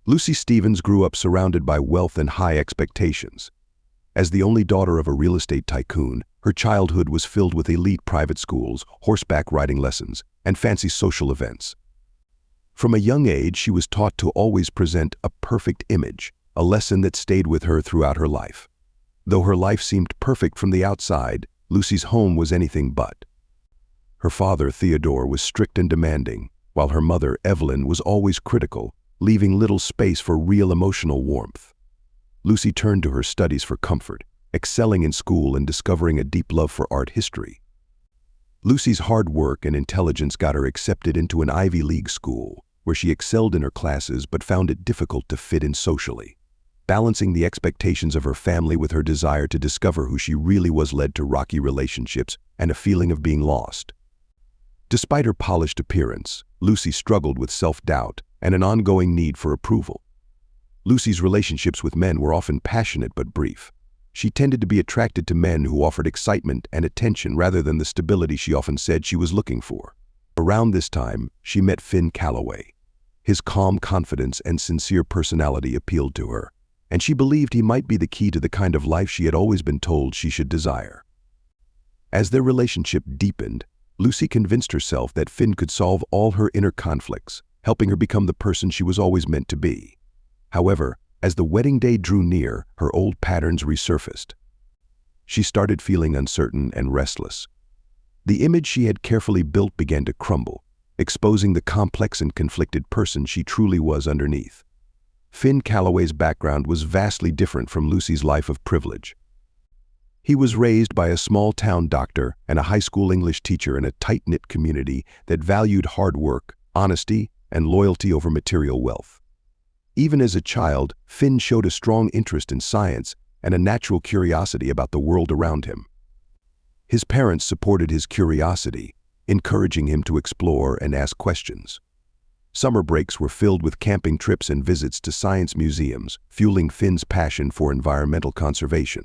Lucy Stevens grew up surrounded by wealth and high expectations. As the only daughter of a real estate tycoon, her childhood was filled with elite private schools, horseback riding lessons, and fancy social events. From a young age, she was taught to always present a perfect image, a lesson that stayed with her throughout her life. Though her life seemed perfect from the outside, Lucy's home was anything but. Her father, Theodore, was strict and demanding, while her mother, Evelyn, was always critical, leaving little space for real emotional warmth. Lucy turned to her studies for comfort, excelling in school and discovering a deep love for art history. Lucy's hard work and intelligence got her accepted into an Ivy League school, where she excelled in her classes but found it difficult to fit in socially. Balancing the expectations of her family with her desire to discover who she really was led to rocky relationships and a feeling of being lost. Despite her polished appearance, Lucy struggled with self-doubt and an ongoing need for approval. Lucy's relationships with men were often passionate but brief. She tended to be attracted to men who offered excitement and attention rather than the stability she often said she was looking for. Around this time, she met Finn Calloway. His calm confidence and sincere personality appealed to her, and she believed he might be the key to the kind of life she had always been told she should desire. As their relationship deepened, Lucy convinced herself that Finn could solve all her inner conflicts, helping her become the person she was always meant to be. However, as the wedding day drew near, her old patterns resurfaced. She started feeling uncertain and restless. The image she had carefully built began to crumble, exposing the complex and conflicted person she truly was underneath. Finn Calloway's background was vastly different from Lucy's life of privilege. He was raised by a small-town doctor and a high school English teacher in a tight-knit community that valued hard work, honesty, and loyalty over material wealth. Even as a child, Finn showed a strong interest in science and a natural curiosity about the world around him. His parents supported his curiosity, encouraging him to explore and ask questions. Summer breaks were filled with camping trips and visits to science museums, fueling Finn's passion for environmental conservation.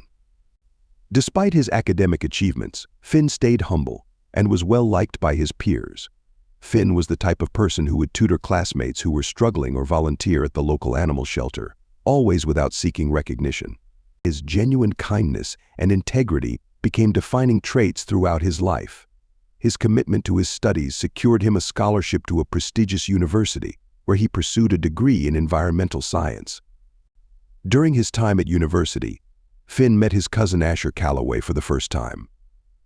Despite his academic achievements, Finn stayed humble and was well liked by his peers. Finn was the type of person who would tutor classmates who were struggling or volunteer at the local animal shelter, always without seeking recognition. His genuine kindness and integrity became defining traits throughout his life. His commitment to his studies secured him a scholarship to a prestigious university, where he pursued a degree in environmental science. During his time at university, Finn met his cousin Asher Calloway for the first time.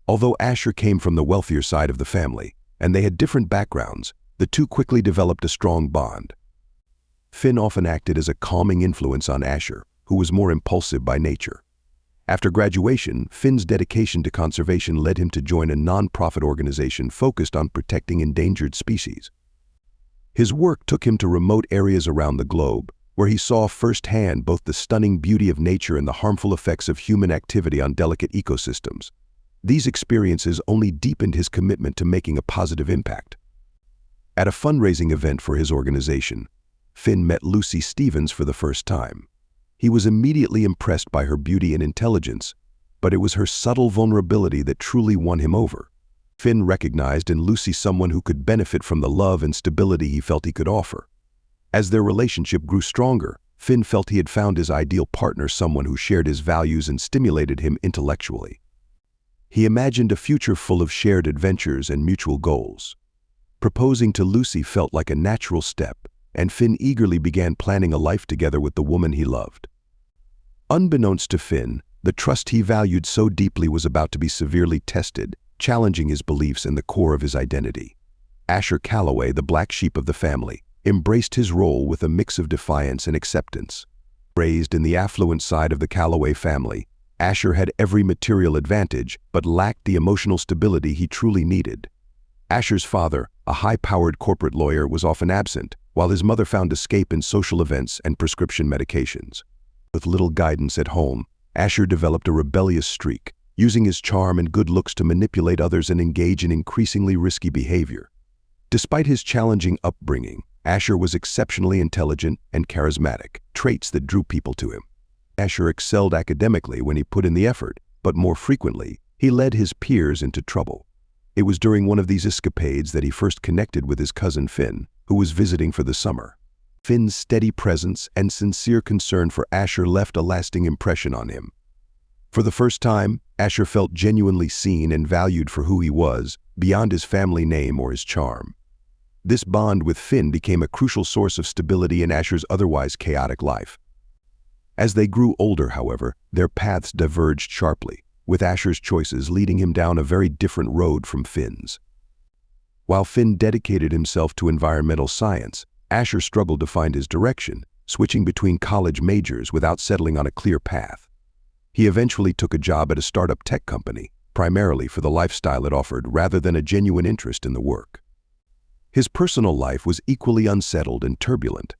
Although Asher came from the wealthier side of the family, and they had different backgrounds, the two quickly developed a strong bond. Finn often acted as a calming influence on Asher, who was more impulsive by nature. After graduation, Finn's dedication to conservation led him to join a non-profit organization focused on protecting endangered species. His work took him to remote areas around the globe, where he saw firsthand both the stunning beauty of nature and the harmful effects of human activity on delicate ecosystems. These experiences only deepened his commitment to making a positive impact. At a fundraising event for his organization, Finn met Lucy Stevens for the first time. He was immediately impressed by her beauty and intelligence, but it was her subtle vulnerability that truly won him over. Finn recognized in Lucy someone who could benefit from the love and stability he felt he could offer. As their relationship grew stronger, Finn felt he had found his ideal partner, someone who shared his values and stimulated him intellectually. He imagined a future full of shared adventures and mutual goals. Proposing to Lucy felt like a natural step, and Finn eagerly began planning a life together with the woman he loved. Unbeknownst to Finn, the trust he valued so deeply was about to be severely tested, challenging his beliefs and the core of his identity. Asher Calloway, the black sheep of the family, embraced his role with a mix of defiance and acceptance. Raised in the affluent side of the Calloway family, Asher had every material advantage but lacked the emotional stability he truly needed. Asher's father, a high-powered corporate lawyer, was often absent, while his mother found escape in social events and prescription medications. With little guidance at home, Asher developed a rebellious streak, using his charm and good looks to manipulate others and engage in increasingly risky behavior. Despite his challenging upbringing, Asher was exceptionally intelligent and charismatic, traits that drew people to him. Asher excelled academically when he put in the effort, but more frequently, he led his peers into trouble. It was during one of these escapades that he first connected with his cousin Finn, who was visiting for the summer. Finn's steady presence and sincere concern for Asher left a lasting impression on him. For the first time, Asher felt genuinely seen and valued for who he was, beyond his family name or his charm. This bond with Finn became a crucial source of stability in Asher's otherwise chaotic life. As they grew older, however, their paths diverged sharply, with Asher's choices leading him down a very different road from Finn's. While Finn dedicated himself to environmental science, Asher struggled to find his direction, switching between college majors without settling on a clear path. He eventually took a job at a startup tech company, primarily for the lifestyle it offered rather than a genuine interest in the work. His personal life was equally unsettled and turbulent.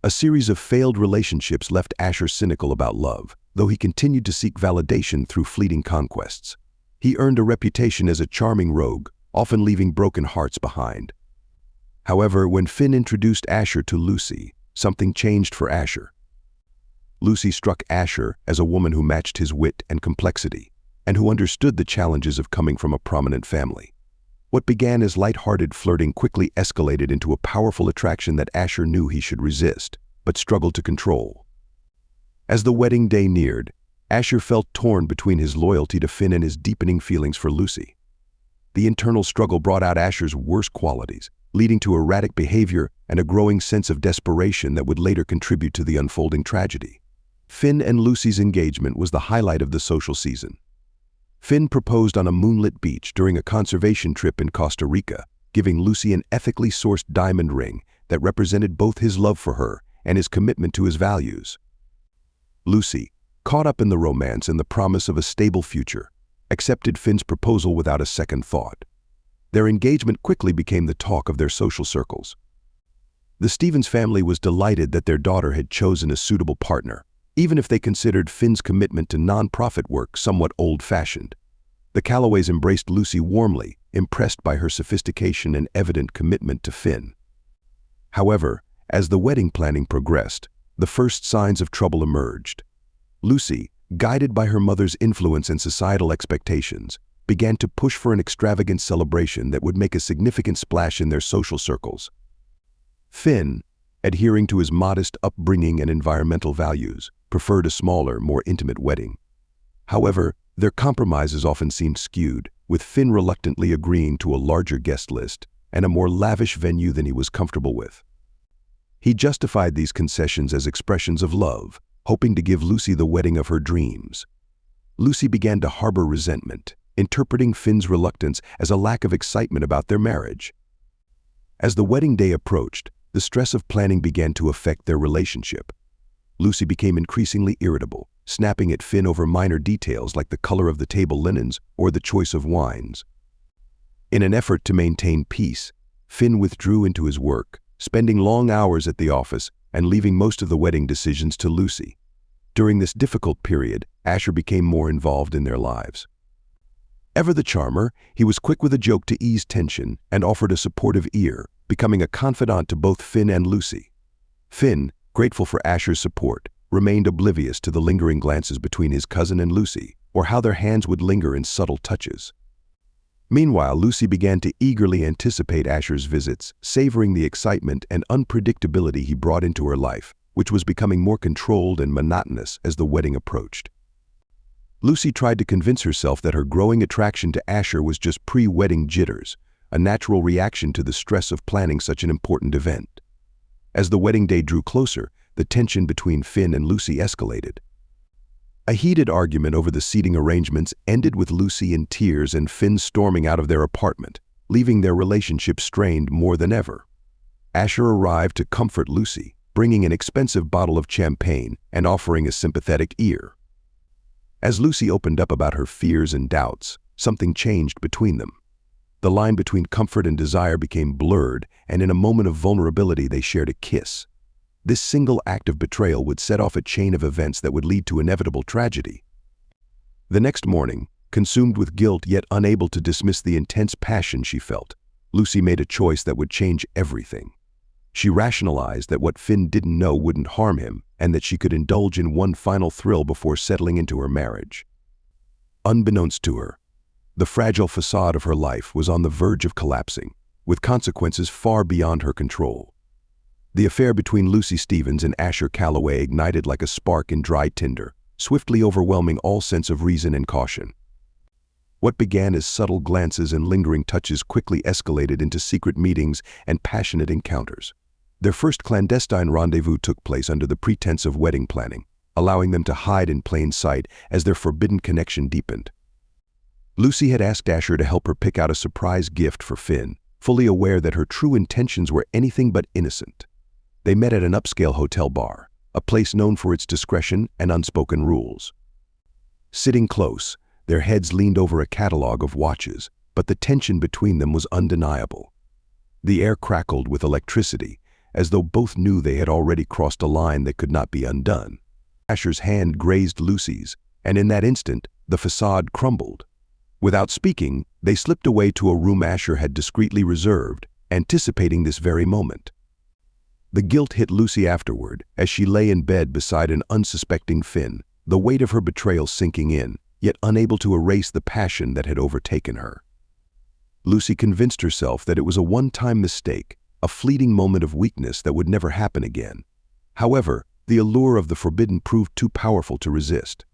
A series of failed relationships left Asher cynical about love, though he continued to seek validation through fleeting conquests. He earned a reputation as a charming rogue, often leaving broken hearts behind. However, when Finn introduced Asher to Lucy, something changed for Asher. Lucy struck Asher as a woman who matched his wit and complexity, and who understood the challenges of coming from a prominent family. What began as light-hearted flirting quickly escalated into a powerful attraction that Asher knew he should resist, but struggled to control. As the wedding day neared, Asher felt torn between his loyalty to Finn and his deepening feelings for Lucy. The internal struggle brought out Asher's worst qualities, leading to erratic behavior and a growing sense of desperation that would later contribute to the unfolding tragedy. Finn and Lucy's engagement was the highlight of the social season. Finn proposed on a moonlit beach during a conservation trip in Costa Rica, giving Lucy an ethically sourced diamond ring that represented both his love for her and his commitment to his values. Lucy, caught up in the romance and the promise of a stable future, accepted Finn's proposal without a second thought. Their engagement quickly became the talk of their social circles. The Stevens family was delighted that their daughter had chosen a suitable partner, even if they considered Finn's commitment to non-profit work somewhat old-fashioned. The Callaways embraced Lucy warmly, impressed by her sophistication and evident commitment to Finn. However, as the wedding planning progressed, the first signs of trouble emerged. Lucy, guided by her mother's influence and societal expectations, began to push for an extravagant celebration that would make a significant splash in their social circles. Finn, adhering to his modest upbringing and environmental values, preferred a smaller, more intimate wedding. However, their compromises often seemed skewed, with Finn reluctantly agreeing to a larger guest list and a more lavish venue than he was comfortable with. He justified these concessions as expressions of love, hoping to give Lucy the wedding of her dreams. Lucy began to harbor resentment, interpreting Finn's reluctance as a lack of excitement about their marriage. As the wedding day approached, the stress of planning began to affect their relationship. Lucy became increasingly irritable, snapping at Finn over minor details like the color of the table linens or the choice of wines. In an effort to maintain peace, Finn withdrew into his work, spending long hours at the office and leaving most of the wedding decisions to Lucy. During this difficult period, Asher became more involved in their lives. Ever the charmer, he was quick with a joke to ease tension and offered a supportive ear, becoming a confidant to both Finn and Lucy. Finn, grateful for Asher's support, remained oblivious to the lingering glances between his cousin and Lucy, or how their hands would linger in subtle touches. Meanwhile, Lucy began to eagerly anticipate Asher's visits, savoring the excitement and unpredictability he brought into her life, which was becoming more controlled and monotonous as the wedding approached. Lucy tried to convince herself that her growing attraction to Asher was just pre-wedding jitters, a natural reaction to the stress of planning such an important event. As the wedding day drew closer, the tension between Finn and Lucy escalated. A heated argument over the seating arrangements ended with Lucy in tears and Finn storming out of their apartment, leaving their relationship strained more than ever. Asher arrived to comfort Lucy, bringing an expensive bottle of champagne and offering a sympathetic ear. As Lucy opened up about her fears and doubts, something changed between them. The line between comfort and desire became blurred, and in a moment of vulnerability they shared a kiss. This single act of betrayal would set off a chain of events that would lead to inevitable tragedy. The next morning, consumed with guilt yet unable to dismiss the intense passion she felt, Lucy made a choice that would change everything. She rationalized that what Finn didn't know wouldn't harm him, and that she could indulge in one final thrill before settling into her marriage. Unbeknownst to her, the fragile facade of her life was on the verge of collapsing, with consequences far beyond her control. The affair between Lucy Stevens and Asher Calloway ignited like a spark in dry tinder, swiftly overwhelming all sense of reason and caution. What began as subtle glances and lingering touches quickly escalated into secret meetings and passionate encounters. Their first clandestine rendezvous took place under the pretense of wedding planning, allowing them to hide in plain sight as their forbidden connection deepened. Lucy had asked Asher to help her pick out a surprise gift for Finn, fully aware that her true intentions were anything but innocent. They met at an upscale hotel bar, a place known for its discretion and unspoken rules. Sitting close, their heads leaned over a catalog of watches, but the tension between them was undeniable. The air crackled with electricity, as though both knew they had already crossed a line that could not be undone. Asher's hand grazed Lucy's, and in that instant, the facade crumbled. Without speaking, they slipped away to a room Asher had discreetly reserved, anticipating this very moment. The guilt hit Lucy afterward, as she lay in bed beside an unsuspecting Finn, the weight of her betrayal sinking in, yet unable to erase the passion that had overtaken her. Lucy convinced herself that it was a one-time mistake, a fleeting moment of weakness that would never happen again. However, the allure of the forbidden proved too powerful to resist.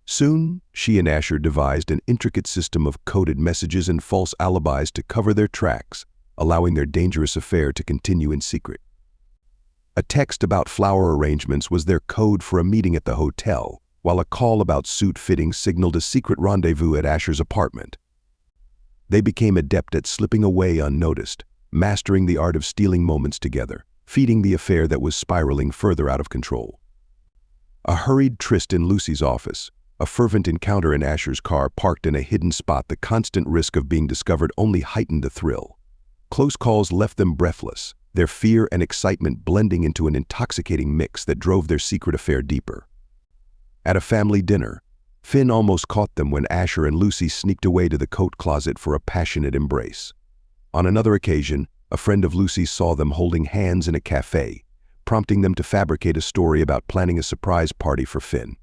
Soon, she and Asher devised an intricate system of coded messages and false alibis to cover their tracks, allowing their dangerous affair to continue in secret. A text about flower arrangements was their code for a meeting at the hotel, while a call about suit fittings signaled a secret rendezvous at Asher's apartment. They became adept at slipping away unnoticed, mastering the art of stealing moments together, feeding the affair that was spiraling further out of control. A hurried tryst in Lucy's office, a fervent encounter in Asher's car parked in a hidden spot, the constant risk of being discovered only heightened the thrill. Close calls left them breathless, their fear and excitement blending into an intoxicating mix that drove their secret affair deeper. At a family dinner, Finn almost caught them when Asher and Lucy sneaked away to the coat closet for a passionate embrace. On another occasion, a friend of Lucy's saw them holding hands in a cafe, prompting them to fabricate a story about planning a surprise party for Finn.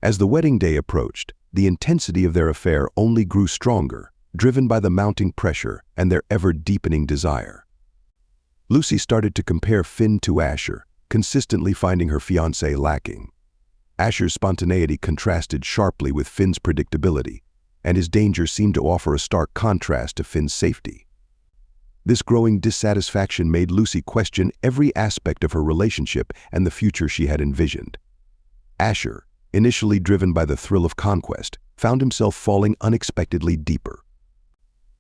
As the wedding day approached, the intensity of their affair only grew stronger, driven by the mounting pressure and their ever-deepening desire. Lucy started to compare Finn to Asher, consistently finding her fiancé lacking. Asher's spontaneity contrasted sharply with Finn's predictability, and his danger seemed to offer a stark contrast to Finn's safety. This growing dissatisfaction made Lucy question every aspect of her relationship and the future she had envisioned. Asher, initially driven by the thrill of conquest, found himself falling unexpectedly deeper.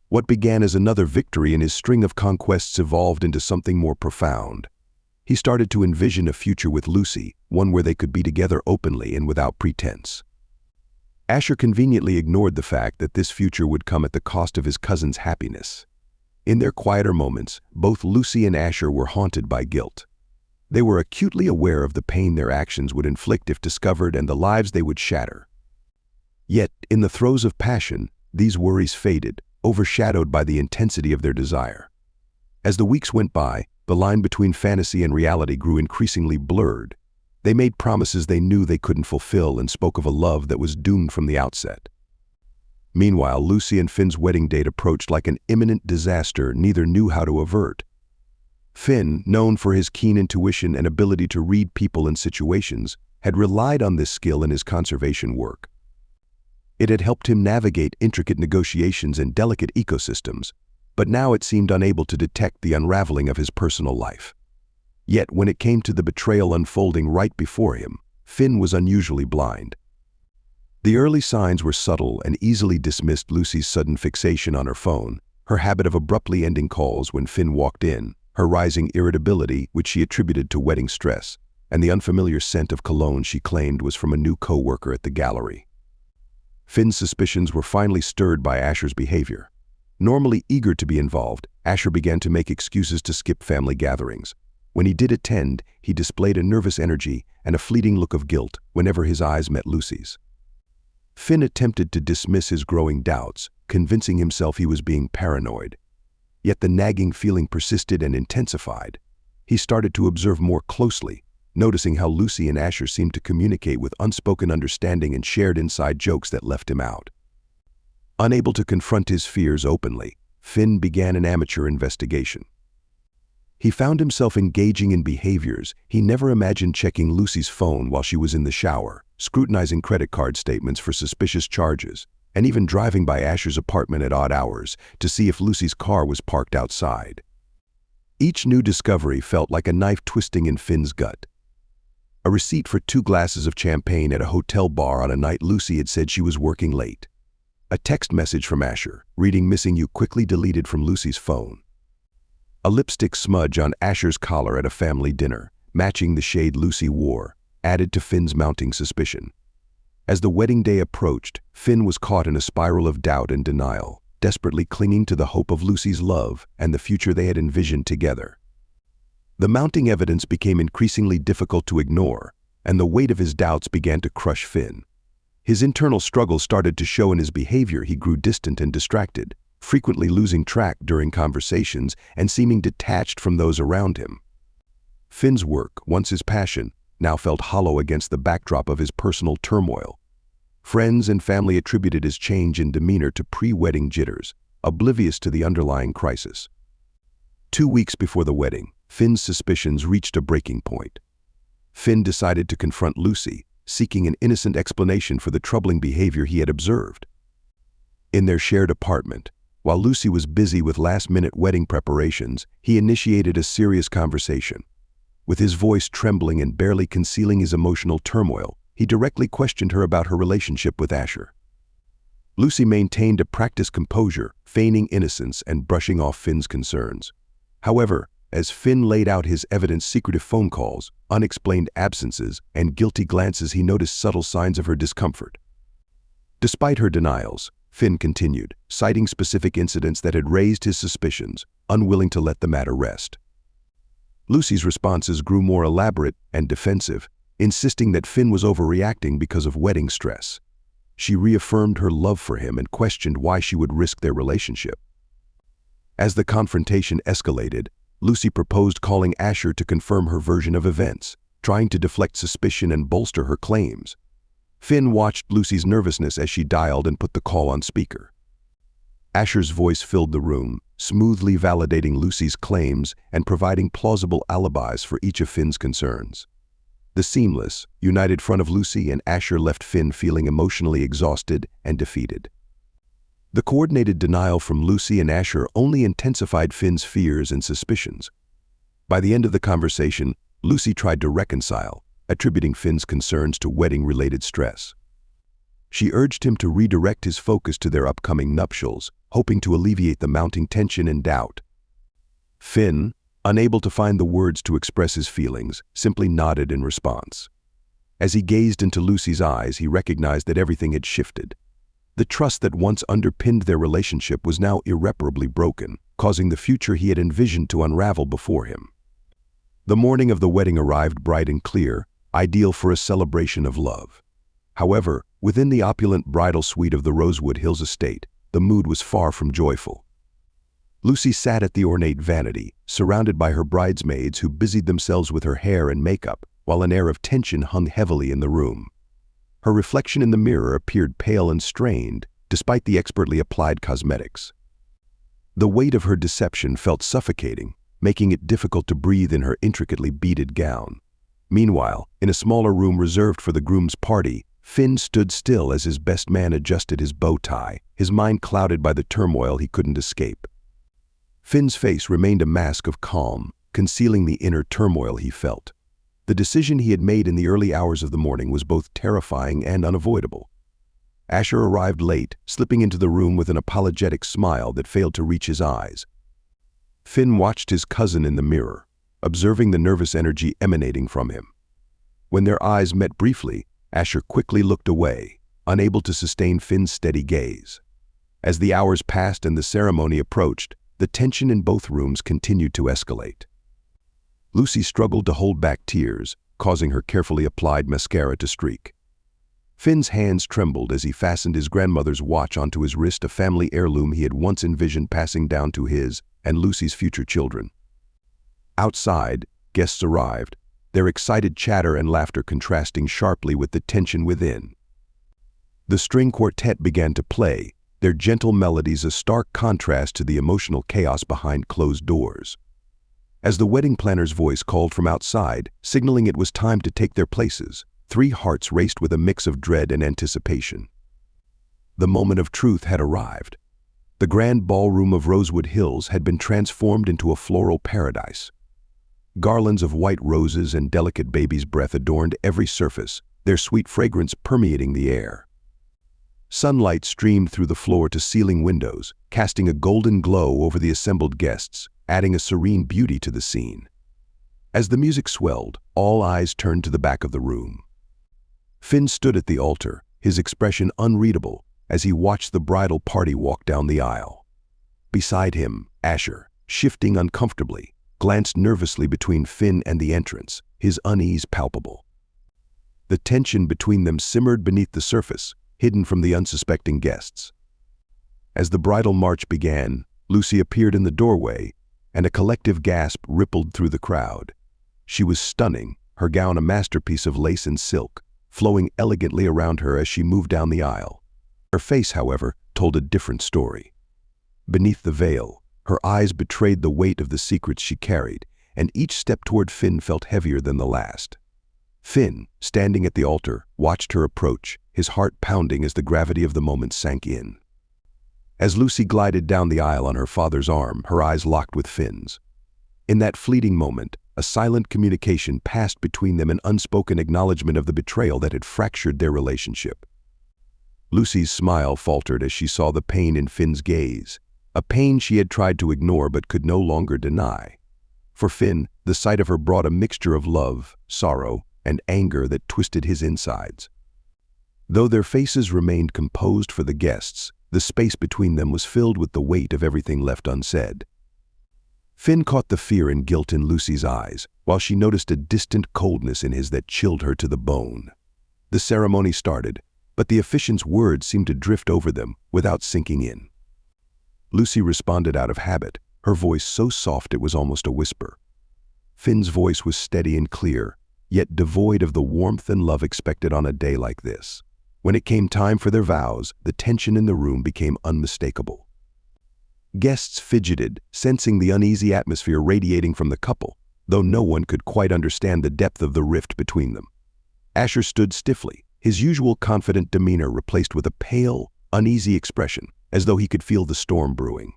What began as another victory in his string of conquests evolved into something more profound. He started to envision a future with Lucy, one where they could be together openly and without pretense. Asher conveniently ignored the fact that this future would come at the cost of his cousin's happiness. In their quieter moments, both Lucy and Asher were haunted by guilt. They were acutely aware of the pain their actions would inflict if discovered and the lives they would shatter. Yet, in the throes of passion, these worries faded, overshadowed by the intensity of their desire. As the weeks went by, the line between fantasy and reality grew increasingly blurred. They made promises they knew they couldn't fulfill and spoke of a love that was doomed from the outset. Meanwhile, Lucy and Finn's wedding date approached like an imminent disaster neither knew how to avert. Finn, known for his keen intuition and ability to read people and situations, had relied on this skill in his conservation work. It had helped him navigate intricate negotiations and delicate ecosystems, but now it seemed unable to detect the unraveling of his personal life. Yet when it came to the betrayal unfolding right before him, Finn was unusually blind. The early signs were subtle and easily dismissed: Lucy's sudden fixation on her phone, her habit of abruptly ending calls when Finn walked in, her rising irritability, which she attributed to wedding stress, and the unfamiliar scent of cologne she claimed was from a new co-worker at the gallery. Finn's suspicions were finally stirred by Asher's behavior. Normally eager to be involved, Asher began to make excuses to skip family gatherings. When he did attend, he displayed a nervous energy and a fleeting look of guilt whenever his eyes met Lucy's. Finn attempted to dismiss his growing doubts, convincing himself he was being paranoid. Yet the nagging feeling persisted and intensified. He started to observe more closely, noticing how Lucy and Asher seemed to communicate with unspoken understanding and shared inside jokes that left him out. Unable to confront his fears openly, Finn began an amateur investigation. He found himself engaging in behaviors he never imagined: checking Lucy's phone while she was in the shower, scrutinizing credit card statements for suspicious charges, and even driving by Asher's apartment at odd hours to see if Lucy's car was parked outside. Each new discovery felt like a knife twisting in Finn's gut. A receipt for 2 glasses of champagne at a hotel bar on a night Lucy had said she was working late. A text message from Asher, reading "missing you," quickly deleted from Lucy's phone. A lipstick smudge on Asher's collar at a family dinner, matching the shade Lucy wore, added to Finn's mounting suspicion. As the wedding day approached, Finn was caught in a spiral of doubt and denial, desperately clinging to the hope of Lucy's love and the future they had envisioned together. The mounting evidence became increasingly difficult to ignore, and the weight of his doubts began to crush Finn. His internal struggle started to show in his behavior. He grew distant and distracted, frequently losing track during conversations and seeming detached from those around him. Finn's work, once his passion, now felt hollow against the backdrop of his personal turmoil. Friends and family attributed his change in demeanor to pre-wedding jitters, oblivious to the underlying crisis. 2 weeks before the wedding, Finn's suspicions reached a breaking point. Finn decided to confront Lucy, seeking an innocent explanation for the troubling behavior he had observed. In their shared apartment, while Lucy was busy with last-minute wedding preparations, he initiated a serious conversation. With his voice trembling and barely concealing his emotional turmoil, he directly questioned her about her relationship with Asher. Lucy maintained a practiced composure, feigning innocence and brushing off Finn's concerns. However, as Finn laid out his evidence: secretive phone calls, unexplained absences, and guilty glances, he noticed subtle signs of her discomfort. Despite her denials, Finn continued, citing specific incidents that had raised his suspicions, unwilling to let the matter rest. Lucy's responses grew more elaborate and defensive, insisting that Finn was overreacting because of wedding stress. She reaffirmed her love for him and questioned why she would risk their relationship. As the confrontation escalated, Lucy proposed calling Asher to confirm her version of events, trying to deflect suspicion and bolster her claims. Finn watched Lucy's nervousness as she dialed and put the call on speaker. Asher's voice filled the room, smoothly validating Lucy's claims and providing plausible alibis for each of Finn's concerns. The seamless, united front of Lucy and Asher left Finn feeling emotionally exhausted and defeated. The coordinated denial from Lucy and Asher only intensified Finn's fears and suspicions. By the end of the conversation, Lucy tried to reconcile, attributing Finn's concerns to wedding-related stress. She urged him to redirect his focus to their upcoming nuptials, hoping to alleviate the mounting tension and doubt. Finn, unable to find the words to express his feelings, simply nodded in response. As he gazed into Lucy's eyes, he recognized that everything had shifted. The trust that once underpinned their relationship was now irreparably broken, causing the future he had envisioned to unravel before him. The morning of the wedding arrived bright and clear, ideal for a celebration of love. However, within the opulent bridal suite of the Rosewood Hills estate, the mood was far from joyful. Lucy sat at the ornate vanity, surrounded by her bridesmaids who busied themselves with her hair and makeup, while an air of tension hung heavily in the room. Her reflection in the mirror appeared pale and strained, despite the expertly applied cosmetics. The weight of her deception felt suffocating, making it difficult to breathe in her intricately beaded gown. Meanwhile, in a smaller room reserved for the groom's party, Finn stood still as his best man adjusted his bow tie, his mind clouded by the turmoil he couldn't escape. Finn's face remained a mask of calm, concealing the inner turmoil he felt. The decision he had made in the early hours of the morning was both terrifying and unavoidable. Asher arrived late, slipping into the room with an apologetic smile that failed to reach his eyes. Finn watched his cousin in the mirror, observing the nervous energy emanating from him. When their eyes met briefly, Asher quickly looked away, unable to sustain Finn's steady gaze. As the hours passed and the ceremony approached, the tension in both rooms continued to escalate. Lucy struggled to hold back tears, causing her carefully applied mascara to streak. Finn's hands trembled as he fastened his grandmother's watch onto his wrist, a family heirloom he had once envisioned passing down to his and Lucy's future children. Outside, guests arrived, their excited chatter and laughter contrasting sharply with the tension within. The string quartet began to play, their gentle melodies a stark contrast to the emotional chaos behind closed doors. As the wedding planner's voice called from outside, signaling it was time to take their places, 3 hearts raced with a mix of dread and anticipation. The moment of truth had arrived. The grand ballroom of Rosewood Hills had been transformed into a floral paradise. Garlands of white roses and delicate baby's breath adorned every surface, their sweet fragrance permeating the air. Sunlight streamed through the floor-to-ceiling windows, casting a golden glow over the assembled guests, adding a serene beauty to the scene. As the music swelled, all eyes turned to the back of the room. Finn stood at the altar, his expression unreadable, as he watched the bridal party walk down the aisle. Beside him, Asher, shifting uncomfortably, glanced nervously between Finn and the entrance, his unease palpable. The tension between them simmered beneath the surface, hidden from the unsuspecting guests. As the bridal march began, Lucy appeared in the doorway, and a collective gasp rippled through the crowd. She was stunning, her gown a masterpiece of lace and silk, flowing elegantly around her as she moved down the aisle. Her face, however, told a different story. Beneath the veil, her eyes betrayed the weight of the secrets she carried, and each step toward Finn felt heavier than the last. Finn, standing at the altar, watched her approach, his heart pounding as the gravity of the moment sank in. As Lucy glided down the aisle on her father's arm, her eyes locked with Finn's. In that fleeting moment, a silent communication passed between them, an unspoken acknowledgement of the betrayal that had fractured their relationship. Lucy's smile faltered as she saw the pain in Finn's gaze, a pain she had tried to ignore but could no longer deny. For Finn, the sight of her brought a mixture of love, sorrow, and anger that twisted his insides. Though their faces remained composed for the guests, the space between them was filled with the weight of everything left unsaid. Finn caught the fear and guilt in Lucy's eyes, while she noticed a distant coldness in his that chilled her to the bone. The ceremony started, but the officiant's words seemed to drift over them without sinking in. Lucy responded out of habit, her voice so soft it was almost a whisper. Finn's voice was steady and clear, yet devoid of the warmth and love expected on a day like this. When it came time for their vows, the tension in the room became unmistakable. Guests fidgeted, sensing the uneasy atmosphere radiating from the couple, though no one could quite understand the depth of the rift between them. Asher stood stiffly, his usual confident demeanor replaced with a pale, uneasy expression, as though he could feel the storm brewing.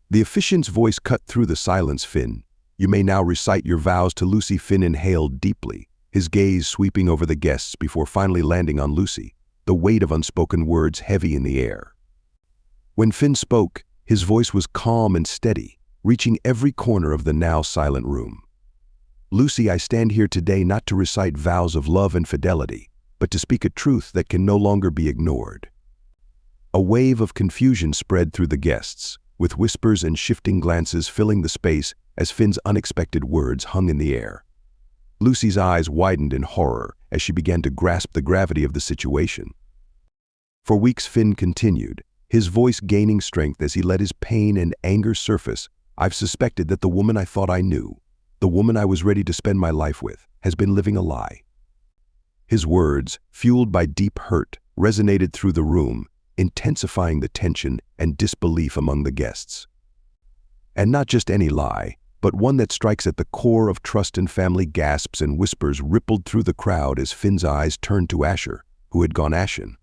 The officiant's voice cut through the silence. "Finn, you may now recite your vows to Lucy." Finn inhaled deeply, his gaze sweeping over the guests before finally landing on Lucy, the weight of unspoken words heavy in the air. When Finn spoke, his voice was calm and steady, reaching every corner of the now silent room. "Lucy, I stand here today not to recite vows of love and fidelity, but to speak a truth that can no longer be ignored." A wave of confusion spread through the guests, with whispers and shifting glances filling the space as Finn's unexpected words hung in the air. Lucy's eyes widened in horror as she began to grasp the gravity of the situation. For weeks Finn continued, his voice gaining strength as he let his pain and anger surface. "I've suspected that the woman I thought I knew, the woman I was ready to spend my life with, has been living a lie." His words, fueled by deep hurt, resonated through the room, intensifying the tension and disbelief among the guests. And not just any lie, but one that strikes at the core of trust and family. Gasps and whispers rippled through the crowd as Finn's eyes turned to Asher, who had gone ashen.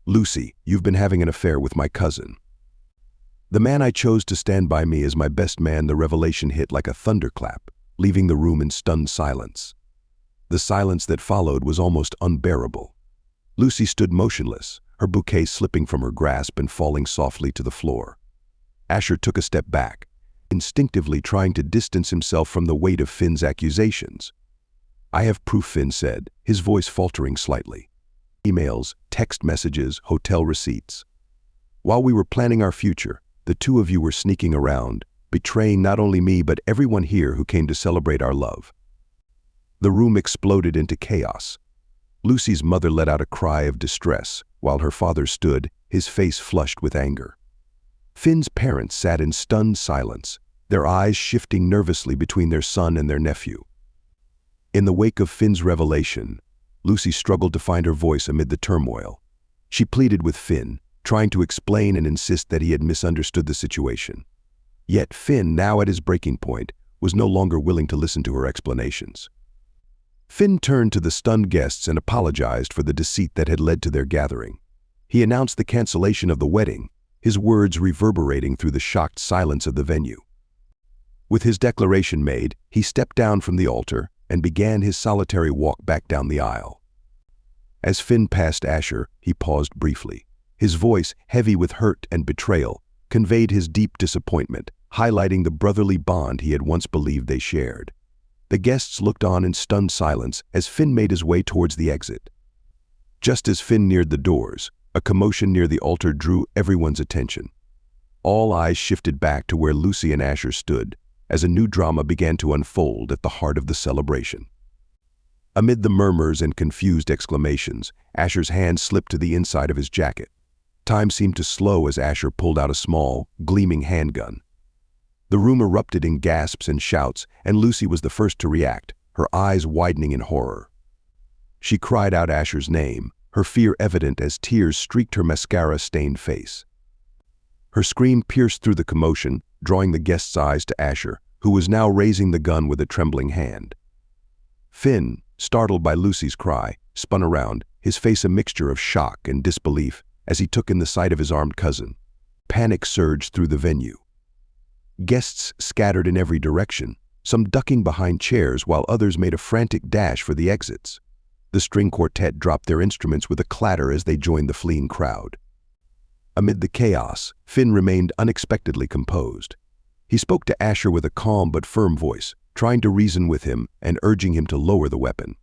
"Lucy, you've been having an affair with my cousin." "The man I chose to stand by me as my best man." The revelation hit like a thunderclap, leaving the room in stunned silence. The silence that followed was almost unbearable. Lucy stood motionless, her bouquet slipping from her grasp and falling softly to the floor. Asher took a step back, instinctively trying to distance himself from the weight of Finn's accusations. "I have proof," Finn said, his voice faltering slightly. "Emails, text messages, hotel receipts. While we were planning our future, the two of you were sneaking around, betraying not only me but everyone here who came to celebrate our love." The room exploded into chaos. Lucy's mother let out a cry of distress, while her father stood, his face flushed with anger. Finn's parents sat in stunned silence, their eyes shifting nervously between their son and their nephew. In the wake of Finn's revelation, Lucy struggled to find her voice amid the turmoil. She pleaded with Finn, trying to explain and insist that he had misunderstood the situation. Yet Finn, now at his breaking point, was no longer willing to listen to her explanations. Finn turned to the stunned guests and apologized for the deceit that had led to their gathering. He announced the cancellation of the wedding, his words reverberating through the shocked silence of the venue. With his declaration made, he stepped down from the altar and began his solitary walk back down the aisle. As Finn passed Asher, he paused briefly. His voice, heavy with hurt and betrayal, conveyed his deep disappointment, highlighting the brotherly bond he had once believed they shared. The guests looked on in stunned silence as Finn made his way towards the exit. Just as Finn neared the doors, a commotion near the altar drew everyone's attention. All eyes shifted back to where Lucy and Asher stood, as a new drama began to unfold at the heart of the celebration. Amid the murmurs and confused exclamations, Asher's hand slipped to the inside of his jacket. Time seemed to slow as Asher pulled out a small, gleaming handgun. The room erupted in gasps and shouts, and Lucy was the first to react, her eyes widening in horror. She cried out Asher's name, her fear evident as tears streaked her mascara-stained face. Her scream pierced through the commotion, drawing the guests' eyes to Asher, who was now raising the gun with a trembling hand. Finn, startled by Lucy's cry, spun around, his face a mixture of shock and disbelief as he took in the sight of his armed cousin. Panic surged through the venue. Guests scattered in every direction, some ducking behind chairs while others made a frantic dash for the exits. The string quartet dropped their instruments with a clatter as they joined the fleeing crowd. Amid the chaos, Finn remained unexpectedly composed. He spoke to Asher with a calm but firm voice, trying to reason with him and urging him to lower the weapon.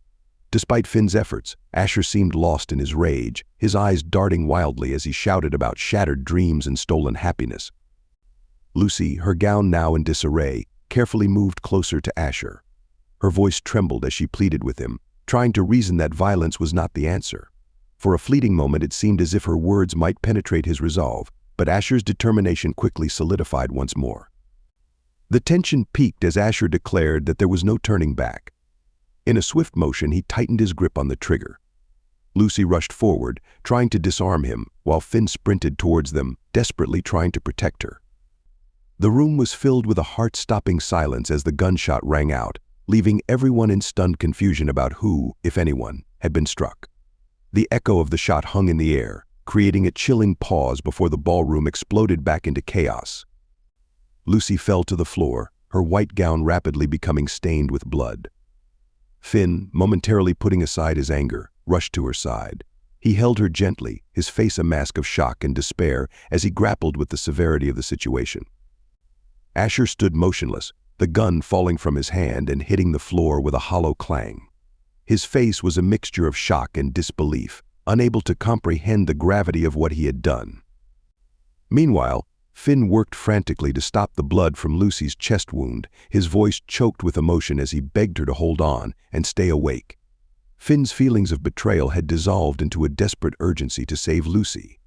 Despite Finn's efforts, Asher seemed lost in his rage, his eyes darting wildly as he shouted about shattered dreams and stolen happiness. Lucy, her gown now in disarray, carefully moved closer to Asher. Her voice trembled as she pleaded with him, trying to reason that violence was not the answer. For a fleeting moment it seemed as if her words might penetrate his resolve, but Asher's determination quickly solidified once more. The tension peaked as Asher declared that there was no turning back. In a swift motion, he tightened his grip on the trigger. Lucy rushed forward, trying to disarm him, while Finn sprinted towards them, desperately trying to protect her. The room was filled with a heart-stopping silence as the gunshot rang out, leaving everyone in stunned confusion about who, if anyone, had been struck. The echo of the shot hung in the air, creating a chilling pause before the ballroom exploded back into chaos. Lucy fell to the floor, her white gown rapidly becoming stained with blood. Finn, momentarily putting aside his anger, rushed to her side. He held her gently, his face a mask of shock and despair as he grappled with the severity of the situation. Asher stood motionless, the gun falling from his hand and hitting the floor with a hollow clang. His face was a mixture of shock and disbelief, unable to comprehend the gravity of what he had done. Meanwhile, Finn worked frantically to stop the blood from Lucy's chest wound, his voice choked with emotion as he begged her to hold on and stay awake. Finn's feelings of betrayal had dissolved into a desperate urgency to save Lucy.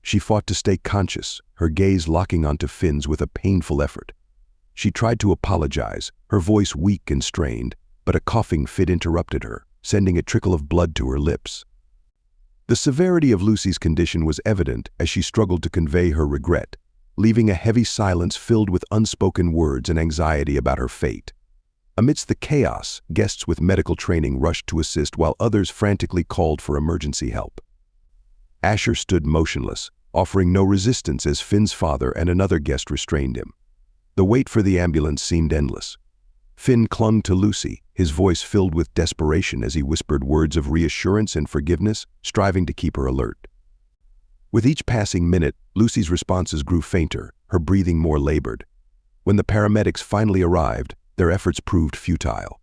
She fought to stay conscious, her gaze locking onto Finn's with a painful effort. She tried to apologize, her voice weak and strained, but a coughing fit interrupted her, sending a trickle of blood to her lips. The severity of Lucy's condition was evident as she struggled to convey her regret, leaving a heavy silence filled with unspoken words and anxiety about her fate. Amidst the chaos, guests with medical training rushed to assist while others frantically called for emergency help. Asher stood motionless, offering no resistance as Finn's father and another guest restrained him. The wait for the ambulance seemed endless. Finn clung to Lucy, his voice filled with desperation as he whispered words of reassurance and forgiveness, striving to keep her alert. With each passing minute, Lucy's responses grew fainter, her breathing more labored. When the paramedics finally arrived, their efforts proved futile.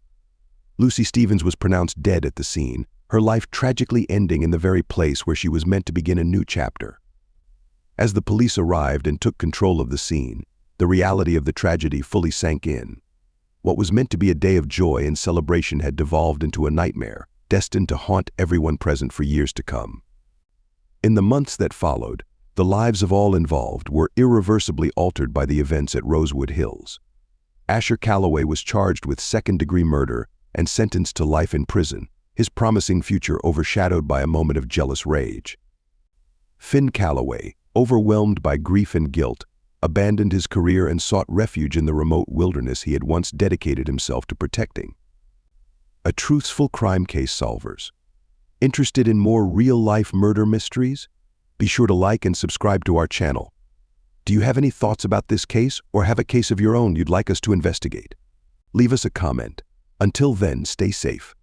Lucy Stevens was pronounced dead at the scene, her life tragically ending in the very place where she was meant to begin a new chapter. As the police arrived and took control of the scene, the reality of the tragedy fully sank in. What was meant to be a day of joy and celebration had devolved into a nightmare, destined to haunt everyone present for years to come. In the months that followed, the lives of all involved were irreversibly altered by the events at Rosewood Hills. Asher Calloway was charged with second-degree murder and sentenced to life in prison, his promising future overshadowed by a moment of jealous rage. Finn Calloway, overwhelmed by grief and guilt, abandoned his career and sought refuge in the remote wilderness he had once dedicated himself to protecting. A truthful crime case solvers. Interested in more real-life murder mysteries? Be sure to like and subscribe to our channel. Do you have any thoughts about this case or have a case of your own you'd like us to investigate? Leave us a comment. Until then, stay safe.